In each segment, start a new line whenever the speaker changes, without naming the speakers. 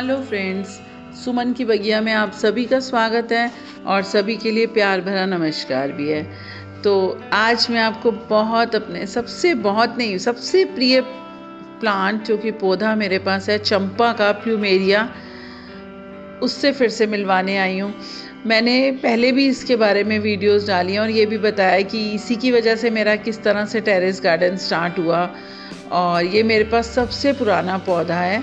Hello friends, सुमन की बगिया में आप सभी का स्वागत है और सभी के लिए प्यार भरा नमस्कार भी है। तो आज मैं आपको सबसे प्रिय प्लांट जो कि पौधा मेरे पास है चंपा का प्लूमेरिया, उससे फिर से मिलवाने आई हूँ। मैंने पहले भी इसके बारे में वीडियोस डाली हैं और ये भी बताया कि इसी की वजह से मेरा किस तरह से टेरेस गार्डन स्टार्ट हुआ। और ये मेरे पास सबसे पुराना पौधा है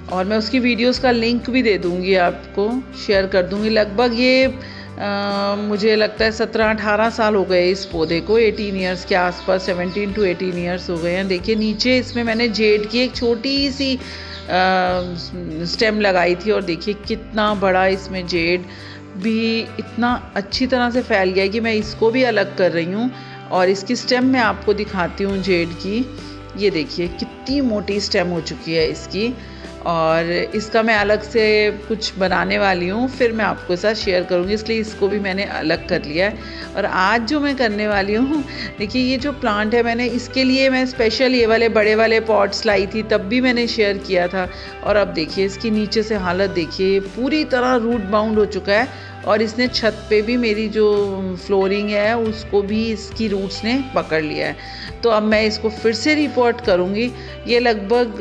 और मैं उसकी वीडियोस का लिंक भी दे दूँगी, आपको शेयर कर दूँगी। लगभग ये मुझे लगता है 17-18 साल हो गए इस पौधे को, 18 ईयर्स के आसपास, 17 to 18 ईयर्स हो गए हैं। देखिए नीचे इसमें मैंने जेड की एक छोटी सी स्टेम लगाई थी और देखिए कितना बड़ा इसमें जेड भी इतना अच्छी तरह से फैल गया है कि मैं इसको भी अलग कर रही हूँ। और इसकी स्टेम मैं आपको दिखाती हूँ जेड की। ये देखिए कितनी मोटी स्टेम हो चुकी है इसकी, और इसका मैं अलग से कुछ बनाने वाली हूँ, फिर मैं आपको साथ शेयर करूँगी, इसलिए इसको भी मैंने अलग कर लिया है। और आज जो मैं करने वाली हूँ, देखिए ये जो प्लांट है, मैं स्पेशल ये वाले बड़े वाले पॉट्स लाई थी, तब भी मैंने शेयर किया था। और अब देखिए इसकी नीचे से हालत देखिए, पूरी तरह रूट बाउंड हो चुका है और इसने छत पे भी मेरी जो फ्लोरिंग है उसको भी इसकी रूट्स ने पकड़ लिया है। तो अब मैं इसको फिर से रिपोर्ट करूँगी। ये लगभग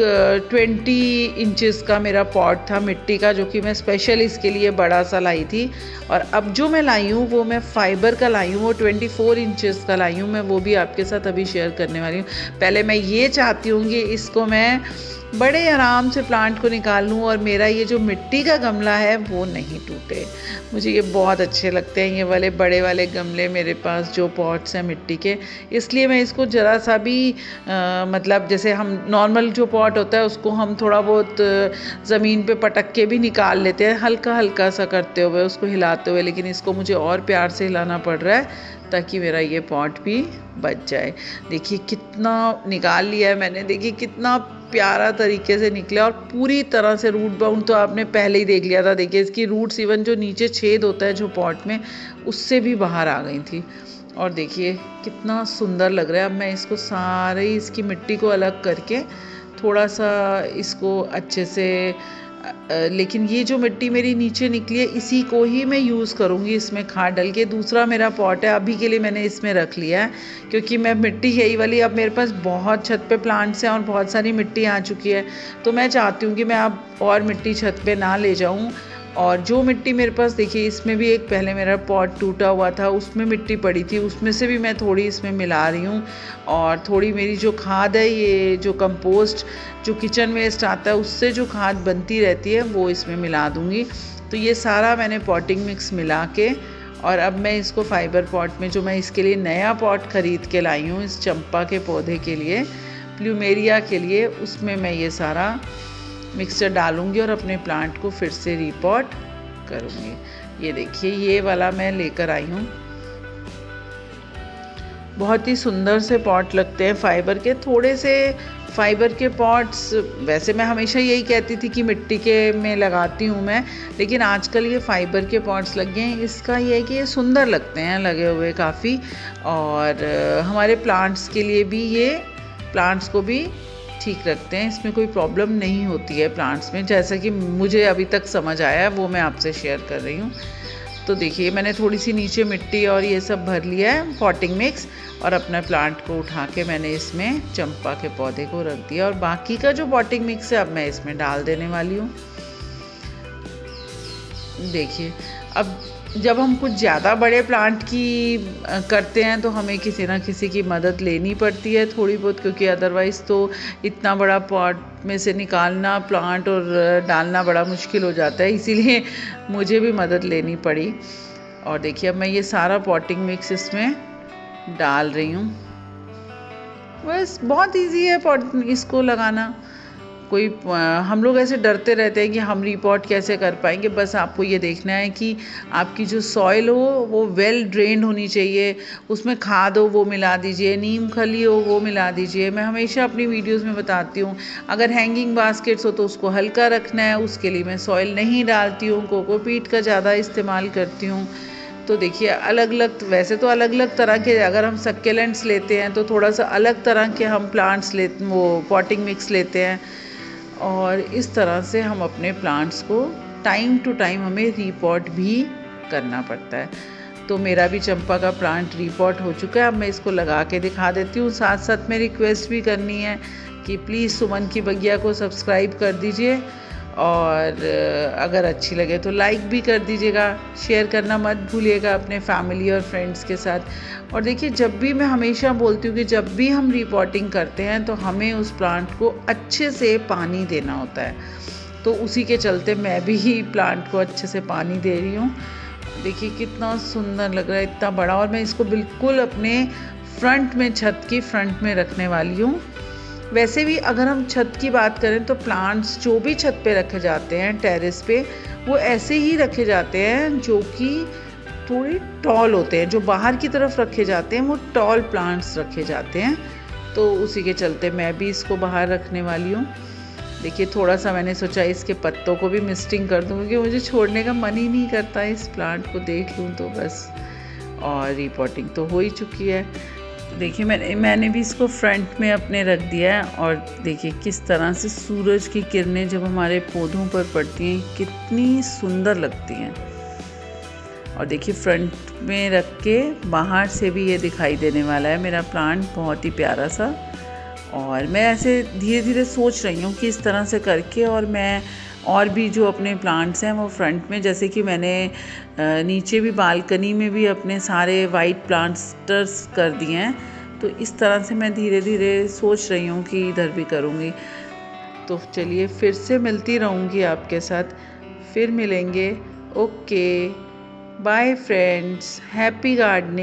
20 इंचेस का मेरा पॉट था मिट्टी का, जो कि मैं स्पेशल इसके लिए बड़ा सा लाई थी। और अब जो मैं लाई हूँ वो मैं फाइबर का लाई हूँ, वो 24 इंचेस का लाई हूँ मैं, वो भी आपके साथ अभी शेयर करने वाली हूँ। पहले मैं ये चाहती हूँ कि इसको मैं बड़े आराम से प्लांट को निकाल लूँ और मेरा ये जो मिट्टी का गमला है वो नहीं टूटे। मुझे ये बहुत अच्छे लगते हैं, ये वाले बड़े वाले गमले मेरे पास जो पॉट्स हैं मिट्टी के, इसलिए मैं इसको ज़रा सा भी मतलब जैसे हम नॉर्मल जो पॉट होता है उसको हम थोड़ा बहुत ज़मीन पे पटक के भी निकाल लेते हैं, हल्का हल्का सा करते हुए, उसको हिलाते हुए, लेकिन इसको मुझे और प्यार से हिलाना पड़ रहा है ताकि मेरा ये पॉट भी बच जाए। देखिए कितना निकाल लिया है मैंने, देखिए कितना प्यारा तरीके से निकला और पूरी तरह से रूट बाउंड तो आपने पहले ही देख लिया था। देखिए इसकी रूट्स इवन जो नीचे छेद होता है जो पॉट में, उससे भी बाहर आ गई थी। और देखिए कितना सुंदर लग रहा है। अब मैं इसको सारी इसकी मिट्टी को अलग करके थोड़ा सा इसको अच्छे से लेकिन ये जो मिट्टी मेरी नीचे निकली है इसी को ही मैं यूज़ करूँगी इसमें खाद डाल के। दूसरा मेरा पॉट है, अभी के लिए मैंने इसमें रख लिया है क्योंकि मैं मिट्टी यही वाली, अब मेरे पास बहुत छत पे प्लांट्स हैं और बहुत सारी मिट्टी आ चुकी है, तो मैं चाहती हूँ कि मैं अब और मिट्टी छत पे ना ले जाऊँ। और जो मिट्टी मेरे पास देखिए, इसमें भी एक पहले मेरा पॉट टूटा हुआ था, उसमें मिट्टी पड़ी थी, उसमें से भी मैं थोड़ी इसमें मिला रही हूँ। और थोड़ी मेरी जो खाद है, ये जो कंपोस्ट जो किचन वेस्ट आता है उससे जो खाद बनती रहती है वो इसमें मिला दूँगी। तो ये सारा मैंने पॉटिंग मिक्स मिला के, और अब मैं इसको फाइबर पॉट में, जो मैं इसके लिए नया पॉट ख़रीद के लाई हूँ इस चंपा के पौधे के लिए, प्लूमेरिया के लिए, उसमें मैं ये सारा मिक्सचर डालूंगी और अपने प्लांट को फिर से रिपॉट करूंगी। ये देखिए ये वाला मैं लेकर आई हूँ, बहुत ही सुंदर से पॉट लगते हैं फाइबर के। थोड़े से फाइबर के पॉट्स वैसे मैं हमेशा यही कहती थी कि मिट्टी के में लगाती हूँ मैं, लेकिन आजकल ये फाइबर के पॉट्स लग गए हैं। इसका ये है कि ये सुंदर लगते हैं लगे हुए काफ़ी, और हमारे प्लांट्स के लिए भी, ये प्लांट्स को भी ठीक रखते हैं, इसमें कोई प्रॉब्लम नहीं होती है प्लांट्स में, जैसा कि मुझे अभी तक समझ आया है, वो मैं आपसे शेयर कर रही हूँ। तो देखिए मैंने थोड़ी सी नीचे मिट्टी और ये सब भर लिया है पॉटिंग मिक्स, और अपना प्लांट को उठा के मैंने इसमें चंपा के पौधे को रख दिया, और बाकी का जो पॉटिंग मिक्स है अब मैं इसमें डाल देने वाली हूँ। देखिए अब जब हम कुछ ज़्यादा बड़े प्लांट की करते हैं तो हमें किसी ना किसी की मदद लेनी पड़ती है थोड़ी बहुत, क्योंकि अदरवाइज़ तो इतना बड़ा पॉट में से निकालना प्लांट और डालना बड़ा मुश्किल हो जाता है, इसीलिए मुझे भी मदद लेनी पड़ी। और देखिए अब मैं ये सारा पॉटिंग मिक्स इसमें डाल रही हूँ। बस बहुत ईजी है पॉट इसको लगाना। कोई हम लोग ऐसे डरते रहते हैं कि हम रिपोर्ट कैसे कर पाएंगे। बस आपको ये देखना है कि आपकी जो सॉइल हो वो वेल ड्रेन्ड होनी चाहिए, उसमें खाद हो वो मिला दीजिए, नीम खली हो वो मिला दीजिए। मैं हमेशा अपनी वीडियोस में बताती हूँ, अगर हैंगिंग बास्केट्स हो तो उसको हल्का रखना है, उसके लिए मैं सॉइल नहीं डालती हूँ, कोकोपीट का ज़्यादा इस्तेमाल करती हूँ। तो देखिए अलग अलग, वैसे तो अलग अलग तरह के, अगर हम सक्केलेंट्स लेते हैं तो थोड़ा सा अलग तरह के हम प्लांट्स वो पॉटिंग मिक्स लेते हैं। और इस तरह से हम अपने प्लांट्स को टाइम टू टाइम हमें रीपॉट भी करना पड़ता है। तो मेरा भी चंपा का प्लांट रीपॉट हो चुका है। अब मैं इसको लगा के दिखा देती हूँ। साथ साथ में रिक्वेस्ट भी करनी है कि प्लीज़ सुमन की बगिया को सब्सक्राइब कर दीजिए, और अगर अच्छी लगे तो लाइक भी कर दीजिएगा। शेयर करना मत भूलिएगा अपने फैमिली और फ्रेंड्स के साथ। और देखिए, जब भी मैं हमेशा बोलती हूँ कि जब भी हम रिपॉटिंग करते हैं तो हमें उस प्लांट को अच्छे से पानी देना होता है। तो उसी के चलते मैं भी प्लांट को अच्छे से पानी दे रही हूँ। देखिए कितना सुंदर लग रहा है, इतना बड़ा। और मैं इसको बिल्कुल अपने फ्रंट में, छत की फ्रंट में रखने वाली हूँ। वैसे भी अगर हम छत की बात करें तो प्लांट्स जो भी छत पे रखे जाते हैं टेरेस पे, वो ऐसे ही रखे जाते हैं जो कि थोड़ी टॉल होते हैं। जो बाहर की तरफ रखे जाते हैं वो टॉल प्लांट्स रखे जाते हैं। तो उसी के चलते मैं भी इसको बाहर रखने वाली हूँ। देखिए, थोड़ा सा मैंने सोचा इसके पत्तों को भी मिस्टिंग कर दूँ, क्योंकि मुझे छोड़ने का मन ही नहीं करता है। इस प्लांट को देख लूँ तो बस। और रिपॉटिंग तो हो ही चुकी है। देखिए, मैंने भी इसको फ्रंट में अपने रख दिया है। और देखिए किस तरह से सूरज की किरणें जब हमारे पौधों पर पड़ती हैं कितनी सुंदर लगती हैं। और देखिए, फ्रंट में रख के बाहर से भी ये दिखाई देने वाला है मेरा प्लांट, बहुत ही प्यारा सा। और मैं ऐसे धीरे धीरे सोच रही हूँ कि इस तरह से करके, और मैं और भी जो अपने प्लांट्स हैं वो फ्रंट में, जैसे कि मैंने नीचे भी बालकनी में भी अपने सारे वाइट प्लांट्स कर दिए हैं। तो इस तरह से मैं धीरे धीरे सोच रही हूँ कि इधर भी करूँगी। तो चलिए, फिर से मिलती रहूँगी आपके साथ, फिर मिलेंगे। Okay, bye friends, happy gardening.